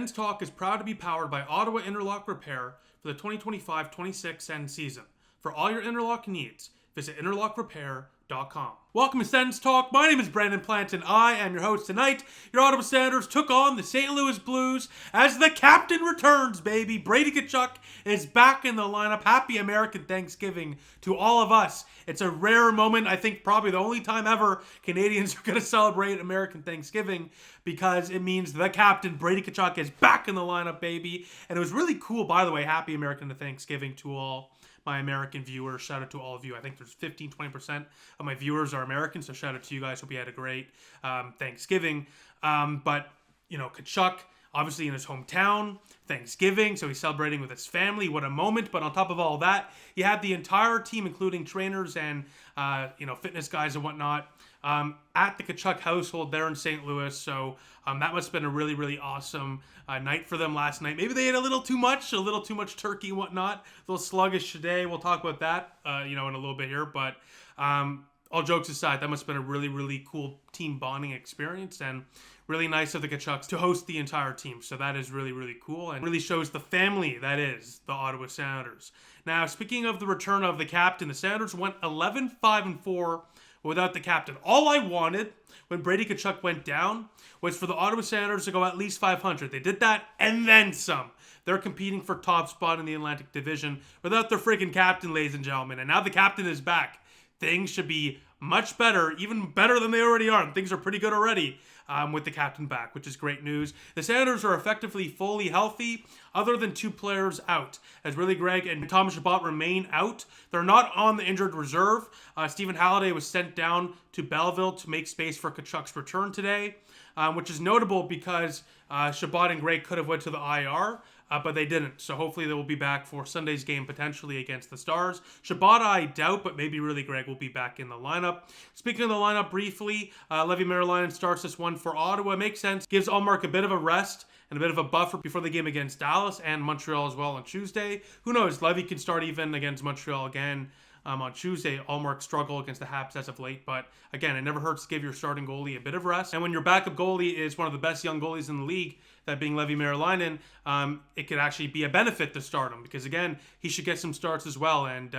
Sens Talk is proud to be powered by Ottawa Interlock Repair for the 2025-26 Sens season. For all your interlock needs, visit interlockrepair.com. Welcome to Sens Talk. My name is Brandon Plant and I am your host tonight. Your Ottawa Senators took on the St. Louis Blues as the captain returns, baby. Brady Tkachuk is back in the lineup. Happy American Thanksgiving to all of us. It's a rare moment. I think probably the only time ever Canadians are going to celebrate American Thanksgiving because it means the captain, Brady Tkachuk, is back in the lineup, baby. And it was really cool, by the way. Happy American Thanksgiving to all my American viewers. Shout out to all of you. I think there's 15-20% of my viewers are American, so shout out to you guys. Hope you had a great Thanksgiving. But, you know, Tkachuk, obviously in his hometown, Thanksgiving, so he's celebrating with his family. What a moment. But on top of all that, he had the entire team, including trainers and, fitness guys and whatnot, at the Tkachuk household there in St. Louis. So that must have been a really, really awesome night for them last night. Maybe they ate a little too much turkey and whatnot. A little sluggish today. We'll talk about that, in a little bit here. But all jokes aside, that must have been a really, really cool team bonding experience and really nice of the Tkachuks to host the entire team. So that is really, really cool and really shows the family that is the Ottawa Senators. Now, speaking of the return of the captain, the Senators went 11-5-4 without the captain. All I wanted when Brady Tkachuk went down was for the Ottawa Senators to go at least 500. They did that and then some. They're competing for top spot in the Atlantic Division without their freaking captain, ladies and gentlemen. And now the captain is back. Things should be much better, even better than they already are. And things are pretty good already with the captain back, which is great news. The Senators are effectively fully healthy, other than two players out, as Willie Gregg and Thomas Chabot remain out. They're not on the injured reserve. Stephen Halliday was sent down to Belleville to make space for Tkachuk's return today, which is notable because Chabot and Gregg could have went to the IR, but they didn't. So hopefully they will be back for Sunday's game potentially against the Stars. Chabot, I doubt, but maybe really Gregg will be back in the lineup. Speaking of the lineup briefly, Leevi Meriläinen starts this one for Ottawa. It makes sense. Gives Ullmark a bit of a rest and a bit of a buffer before the game against Dallas and Montreal as well on Tuesday. Who knows? Leevi can start even against Montreal again. On Tuesday, Ullmark struggled against the Habs as of late, but again, it never hurts to give your starting goalie a bit of rest. And when your backup goalie is one of the best young goalies in the league, that being Leevi Meriläinen, it could actually be a benefit to start him because, again, he should get some starts as well, and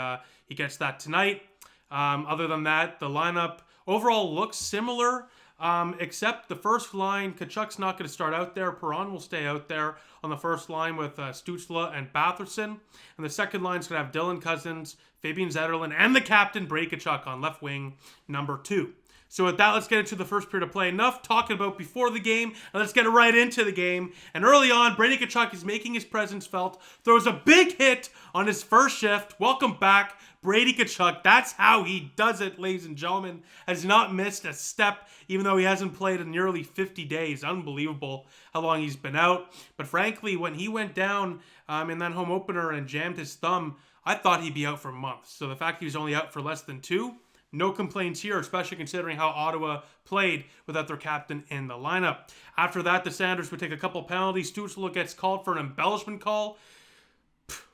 he gets that tonight. Other than that, the lineup overall looks similar, except the first line, Tkachuk's not going to start out there. Perron will stay out there on the first line with Stützle and Batherson. And the second line's going to have Dylan Cousins, Fabian Zetterlund, and the captain, Brady Tkachuk, on left wing, number 2. So with that, let's get into the first period of play. Enough talking about before the game, and let's get right into the game. And early on, Brady Tkachuk is making his presence felt, throws a big hit on his first shift. Welcome back, Brady Tkachuk. That's how he does it, ladies and gentlemen. Has not missed a step, even though he hasn't played in nearly 50 days. Unbelievable how long he's been out. But frankly, when he went down in that home opener and jammed his thumb, I thought he'd be out for months. So the fact he was only out for less than 2, no complaints here, especially considering how Ottawa played without their captain in the lineup. After that, the Senators would take a couple penalties. Stützle gets called for an embellishment call.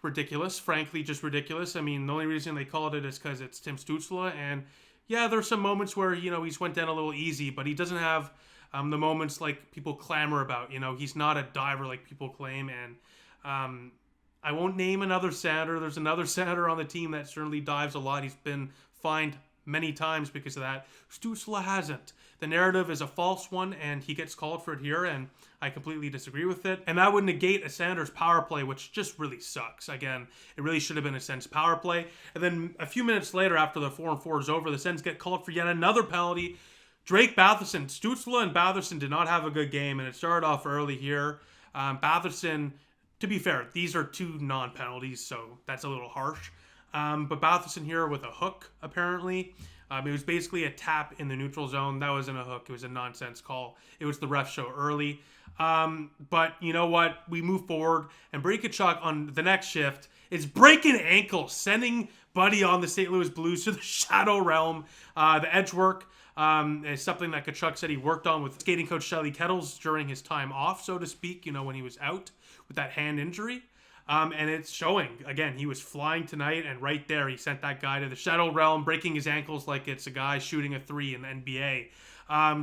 Ridiculous, frankly, just ridiculous. I mean, the only reason they called it is because it's Tim Stützle. And yeah, there's some moments where, he's went down a little easy, but he doesn't have the moments like people clamor about. He's not a diver like people claim. And I won't name another Senator. There's another Senator on the team that certainly dives a lot. He's been fined many times because of that. Stützle hasn't. The narrative is a false one, and he gets called for it here, and I completely disagree with it. And that would negate a Senators power play, which just really sucks. Again, it really should have been a Sens power play. And then a few minutes later, after the 4-4 is over, the Sens get called for yet another penalty. Drake Batherson, Stützle and Batherson did not have a good game, and it started off early here. Batherson, to be fair, these are 2 non-penalties, so that's a little harsh. But Batherson here with a hook, apparently. It was basically a tap in the neutral zone. That wasn't a hook. It was a nonsense call. It was the ref show early. But you know what? We move forward. And Brady Tkachuk on the next shift is breaking ankles, sending Buddy on the St. Louis Blues to the Shadow Realm. The edge work is something that Tkachuk said he worked on with skating coach Shelly Kettles during his time off, so to speak, when he was out with that hand injury. And it's showing. Again, he was flying tonight, and right there, he sent that guy to the Shadow Realm, breaking his ankles like it's a guy shooting a 3 in the NBA.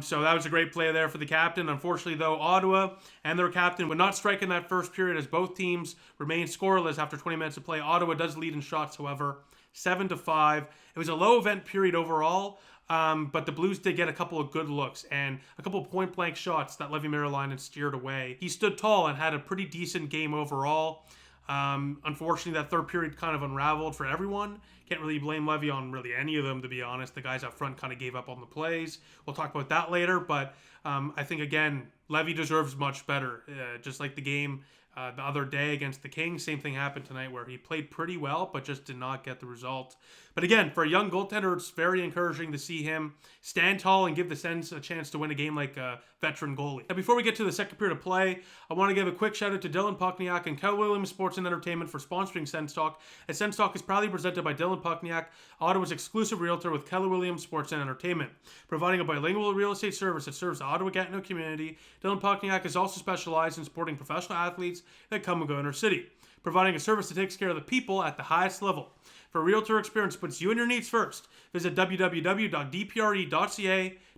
So that was a great play there for the captain. Unfortunately, though, Ottawa and their captain would not strike in that first period as both teams remained scoreless after 20 minutes of play. Ottawa does lead in shots, however, 7-5. It was a low-event period overall, but the Blues did get a couple of good looks and a couple of point-blank shots that Leevi Meriläinen steered away. He stood tall and had a pretty decent game overall. Unfortunately, that third period kind of unraveled for everyone. Can't really blame Leevi on really any of them, to be honest. The guys up front kind of gave up on the plays. We'll talk about that later, but I think, again, Leevi deserves much better. Just like the game the other day against the Kings, same thing happened tonight where he played pretty well, but just did not get the result. But again, for a young goaltender, it's very encouraging to see him stand tall and give the Sens a chance to win a game like a veteran goalie. Now, before we get to the second period of play, I want to give a quick shout out to Dylan Puckniak and Keller Williams Sports and Entertainment for sponsoring Sens Talk. As Sens Talk is proudly presented by Dylan Puckniak, Ottawa's exclusive realtor with Keller Williams Sports and Entertainment. Providing a bilingual real estate service that serves the Ottawa Gatineau community, Dylan Puckniak is also specialized in supporting professional athletes that come and go in our city, providing a service that takes care of the people at the highest level. For a realtor experience puts you and your needs first, visit www.dpre.ca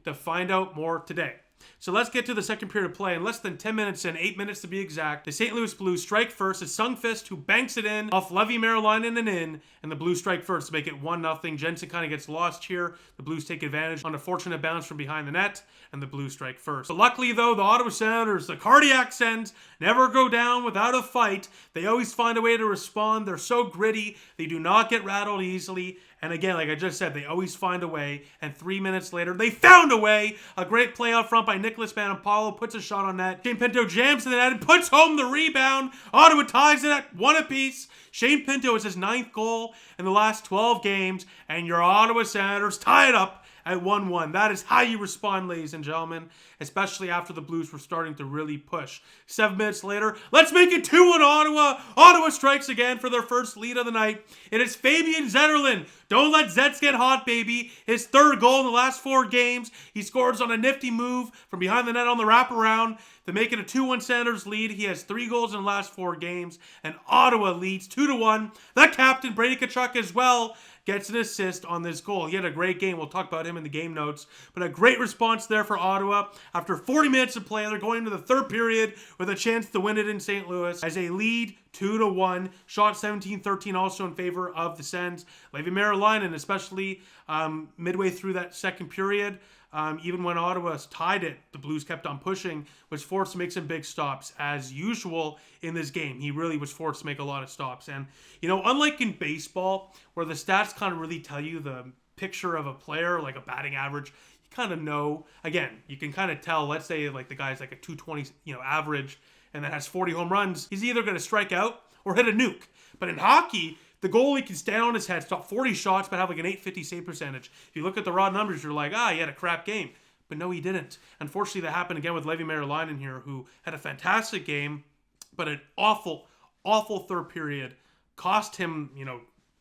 to find out more today. So let's get to the second period of play. In less than 10 minutes in, 8 minutes to be exact, the St. Louis Blues strike first. It's Sundqvist who banks it in off Leevi Meriläinen and in, and the Blues strike first to make it 1-0. Jensen kind of gets lost here. The Blues take advantage on a fortunate bounce from behind the net, and the Blues strike first. But luckily, though, the Ottawa Senators, the cardiac Sens, never go down without a fight. They always find a way to respond. They're so gritty. They do not get rattled easily. And again, like I just said, they always find a way. And 3 minutes later, they found a way. A great play out front by Nicholas Manapalo puts a shot on net. Shane Pinto jams to the net and puts home the rebound. Ottawa ties it at 1 apiece. Shane Pinto is his 9th goal in the last 12 games. And your Ottawa Senators tie it up at 1-1. That is how you respond, ladies and gentlemen, especially after the Blues were starting to really push. 7 minutes later, let's make it 2-1 Ottawa. Ottawa strikes again for their first lead of the night. It is Fabian Zetterlund. Don't let Zets get hot, baby. His 3rd goal in the last 4 games. He scores on a nifty move from behind the net on the wraparound to make it a 2-1 Senators lead. He has 3 goals in the last 4 games, and Ottawa leads 2-1. The captain, Brady Tkachuk, as well, gets an assist on this goal. He had a great game. We'll talk about him in the game notes. But a great response there for Ottawa. After 40 minutes of play, they're going into the third period with a chance to win it in St. Louis as they lead 2-1. Shot 17-13 also in favor of the Sens. Leevi Meriläinen, especially midway through that second period, even when Ottawa tied it, the Blues kept on pushing, was forced to make some big stops. As usual in this game, he really was forced to make a lot of stops. And, you know, unlike in baseball, where the stats kind of really tell you the picture of a player, like a batting average, you kind of know, again, you can kind of tell, let's say like the guy's like a 220, average, and that has 40 home runs, he's either going to strike out or hit a nuke. But in hockey, the goalie can stand on his head, stop 40 shots, but have like an .850 save percentage. If you look at the raw numbers, you're like, he had a crap game. But no, he didn't. Unfortunately, that happened again with Leevi Meriläinen here, who had a fantastic game, but an awful, awful third period cost him,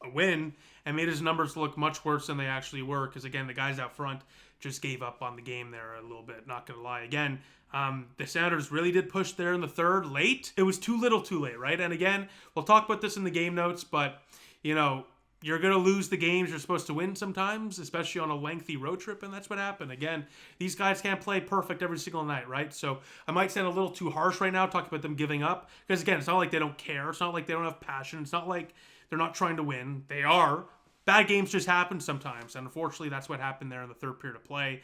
a win and made his numbers look much worse than they actually were. Because again, the guys out front just gave up on the game there a little bit. Not gonna lie. Again, the Senators really did push there in the third late. It was too little too late, right? And again, we'll talk about this in the game notes, but you're going to lose the games you're supposed to win sometimes, especially on a lengthy road trip, and that's what happened. Again, these guys can't play perfect every single night, right? So I might sound a little too harsh right now talking about them giving up, because again, it's not like they don't care. It's not like they don't have passion. It's not like they're not trying to win. They are. Bad games just happen sometimes, and unfortunately, that's what happened there in the third period of play.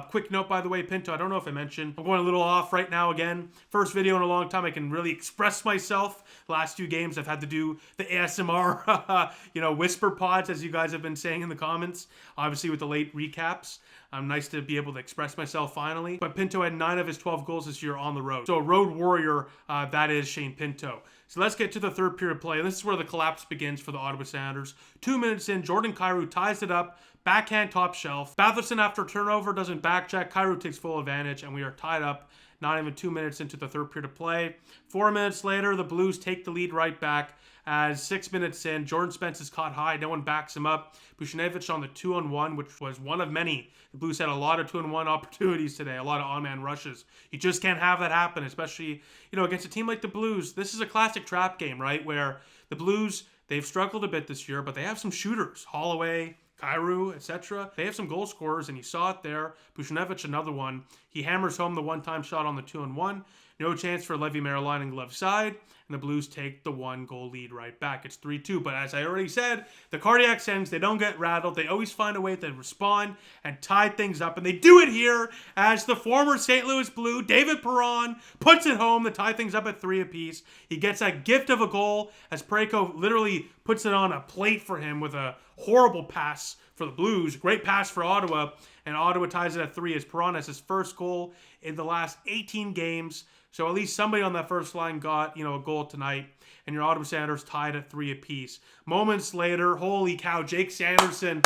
Quick note, by the way, Pinto, I don't know if I mentioned, I'm going a little off right now again. First video in a long time I can really express myself. The last 2 games I've had to do the ASMR, whisper pods, as you guys have been saying in the comments, obviously with the late recaps. Nice to be able to express myself finally. But Pinto had 9 of his 12 goals this year on the road. So a road warrior, that is Shane Pinto. So let's get to the third period play. And this is where the collapse begins for the Ottawa Senators. 2 minutes in, Jordan Kyrou ties it up. Backhand top shelf. Batherson after turnover doesn't back check. Kyrou takes full advantage, and we are tied up not even 2 minutes into the third period of play. 4 minutes later, the Blues take the lead right back. As 6 minutes in, Jordan Spence is caught high. No one backs him up. Buchnevich on the 2-on-1, which was one of many. The Blues had a lot of 2-on-1 opportunities today, a lot of on-man rushes. You just can't have that happen, especially, against a team like the Blues. This is a classic trap game, right, where the Blues, they've struggled a bit this year, but they have some shooters. Holloway, Kyrou, etc. They have some goal scorers, and you saw it there. Buchnevich, another one. He hammers home the one-time shot on the 2-on-1. No chance for Leevi Meriläinen left side, and the Blues take the 1-goal lead right back. It's 3-2, but as I already said, the Cardiac Sens, they don't get rattled. They always find a way to respond and tie things up, and they do it here as the former St. Louis Blue, David Perron, puts it home to tie things up at 3 apiece. He gets a gift of a goal as Parayko literally puts it on a plate for him with a horrible pass for the Blues. Great pass for Ottawa, and Ottawa ties it at 3 as Perron has his first goal in the last 18 games. So at least somebody on that first line got, a goal tonight. And your Ottawa Senators tied at 3 apiece. Moments later, holy cow, Jake Sanderson.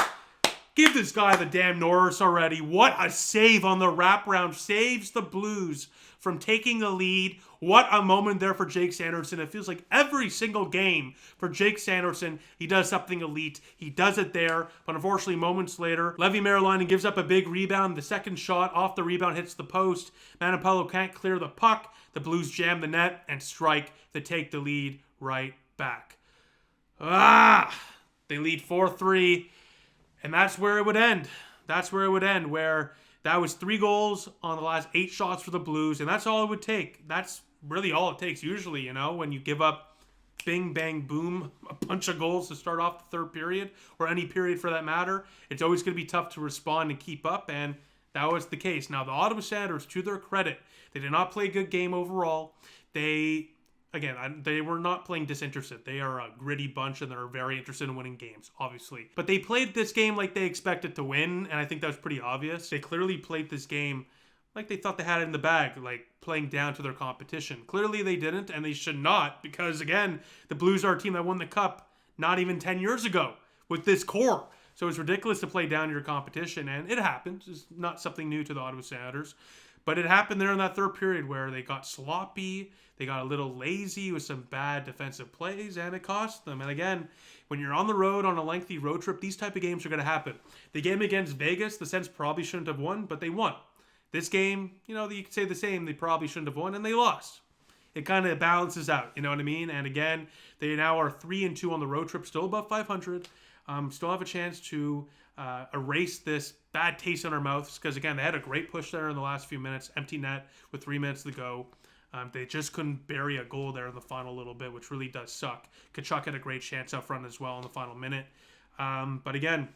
Give this guy the damn Norris already. What a save on the wraparound. Saves the Blues from taking the lead. What a moment there for Jake Sanderson. It feels like every single game for Jake Sanderson, he does something elite. He does it there. But unfortunately, moments later, Leevi Meriläinen gives up a big rebound. The second shot off the rebound hits the post. Manapello can't clear the puck. The Blues jam the net and strike to take the lead right back. They lead 4-3. And that's where it would end. Where that was 3 goals on the last 8 shots for the Blues, and that's all it would take. That's really all it takes usually, when you give up bing, bang, boom, a bunch of goals to start off the third period, or any period for that matter. It's always going to be tough to respond and keep up, and that was the case. Now, the Ottawa Senators, to their credit, they did not play a good game overall. They were not playing disinterested. They are a gritty bunch, and they're very interested in winning games, obviously. But they played this game like they expected to win, and I think that was pretty obvious. They clearly played this game like they thought they had it in the bag, like playing down to their competition. Clearly they didn't, and they should not, because, again, the Blues are a team that won the Cup not even 10 years ago with this core. So it's ridiculous to play down to your competition, and it happens. It's not something new to the Ottawa Senators. But it happened there in that third period where they got sloppy, they got a little lazy with some bad defensive plays, and it cost them. And again, when you're on the road on a lengthy road trip, these type of games are going to happen. The game against Vegas, the Sens probably shouldn't have won, but they won. This game, you could say the same. They probably shouldn't have won, and they lost. It kind of balances out, you know what I mean? And again, they now are 3-2 on the road trip, still above 500. Still have a chance to erase this bad taste in our mouths, because again, they had a great push there in the last few minutes, empty net with 3 minutes to go. They just couldn't bury a goal there in the final little bit, which really does suck. Tkachuk had a great chance up front as well in the final minute. But again,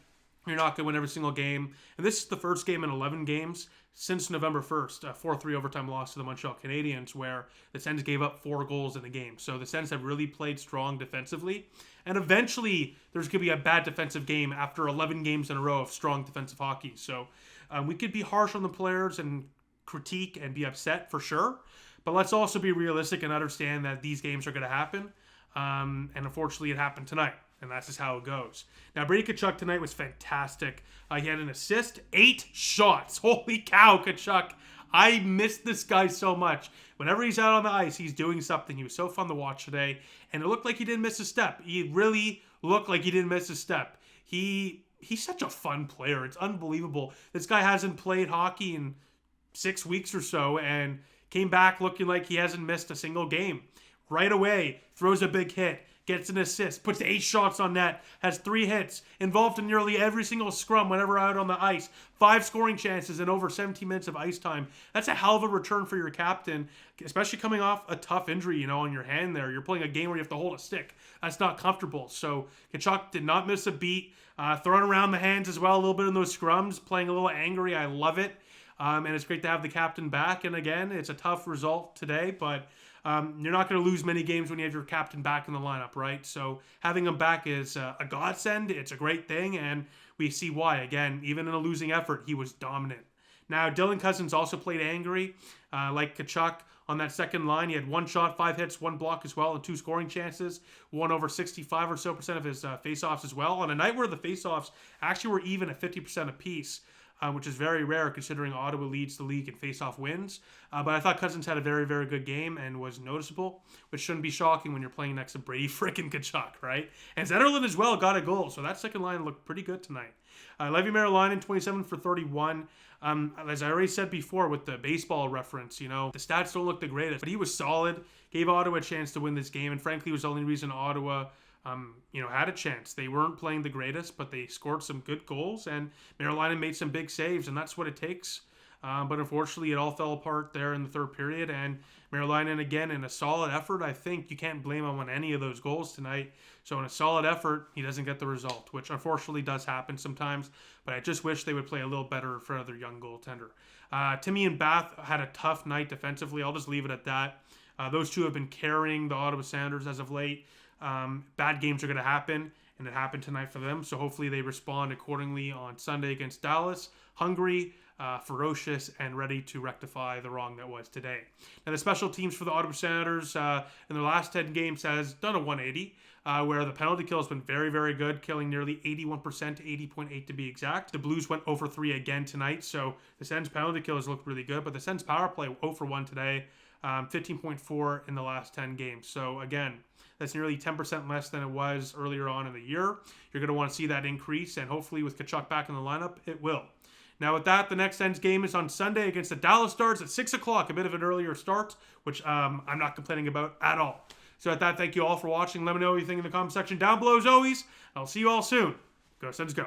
you're not going to win every single game. And this is the first game in 11 games since November 1st, a 4-3 overtime loss to the Montreal Canadiens, where the Sens gave up 4 goals in the game. So the Sens have really played strong defensively. And eventually, there's going to be a bad defensive game after 11 games in a row of strong defensive hockey. So we could be harsh on the players and critique and be upset for sure. But let's also be realistic and understand that these games are going to happen. And unfortunately, it happened tonight. And that's just how it goes. Now, Brady Tkachuk tonight was fantastic. He had an assist, 8 shots. Holy cow, Tkachuk. I miss this guy so much. Whenever he's out on the ice, he's doing something. He was so fun to watch today. And it looked like he didn't miss a step. He really looked like he didn't miss a step. He's such a fun player. It's unbelievable. This guy hasn't played hockey in 6 weeks or so and came back looking like he hasn't missed a single game. Right away, throws a big hit. Gets an assist, puts 8 shots on net, has 3 hits, involved in nearly every single scrum whenever out on the ice, 5 scoring chances in over 17 minutes of ice time. That's a hell of a return for your captain, especially coming off a tough injury, on your hand there. You're playing a game where you have to hold a stick. That's not comfortable. So Tkachuk did not miss a beat, throwing around the hands as well, a little bit in those scrums, playing a little angry. I love it. And it's great to have the captain back. And again, it's a tough result today, but you're not going to lose many games when you have your captain back in the lineup, right? So having him back is a godsend. It's a great thing, and we see why. Again, even in a losing effort, he was dominant. Now, Dylan Cousins also played angry, like Tkachuk. On that second line, he had 1 shot, 5 hits, 1 block as well, and 2 scoring chances. Won over 65% or so of his faceoffs as well. On a night where the faceoffs actually were even at 50% apiece. which is very rare considering Ottawa leads the league in face-off wins. But I thought Cousins had a very, very good game and was noticeable, which shouldn't be shocking when you're playing next to Brady frickin' Tkachuk, right? And Zetterlund as well got a goal, so that second line looked pretty good tonight. Leevi Meriläinen, 27 for 31. As I already said before with the baseball reference, the stats don't look the greatest, but he was solid, gave Ottawa a chance to win this game, and frankly was the only reason Ottawa had a chance. They weren't playing the greatest, but they scored some good goals, and Meriläinen made some big saves, and that's what it takes. But unfortunately, it all fell apart there in the third period, and Meriläinen, again, in a solid effort, I think you can't blame him on any of those goals tonight. So in a solid effort, he doesn't get the result, which unfortunately does happen sometimes, but I just wish they would play a little better for another young goaltender. Timmy and Bath had a tough night defensively. I'll just leave it at that. Those two have been carrying the Ottawa Senators as of late. Bad games are going to happen, and it happened tonight for them. So hopefully they respond accordingly on Sunday against Dallas. Hungry, ferocious, and ready to rectify the wrong that was today. Now the special teams for the Ottawa Senators in their last 10 games has done a 180, where the penalty kill has been very, very good, killing nearly 81%, 80.8 to be exact. The Blues went 0 for 3 again tonight, so the Sens penalty kill has looked really good, but the Sens power play 0 for 1 today, 15.4 in the last 10 games. So again, that's nearly 10% less than it was earlier on in the year. You're going to want to see that increase, and hopefully with Tkachuk back in the lineup, it will. Now with that, the next Sens game is on Sunday against the Dallas Stars at 6 o'clock, a bit of an earlier start, which I'm not complaining about at all. So at that, thank you all for watching. Let me know what you think in the comment section down below as always. I'll see you all soon. Go Sens, go.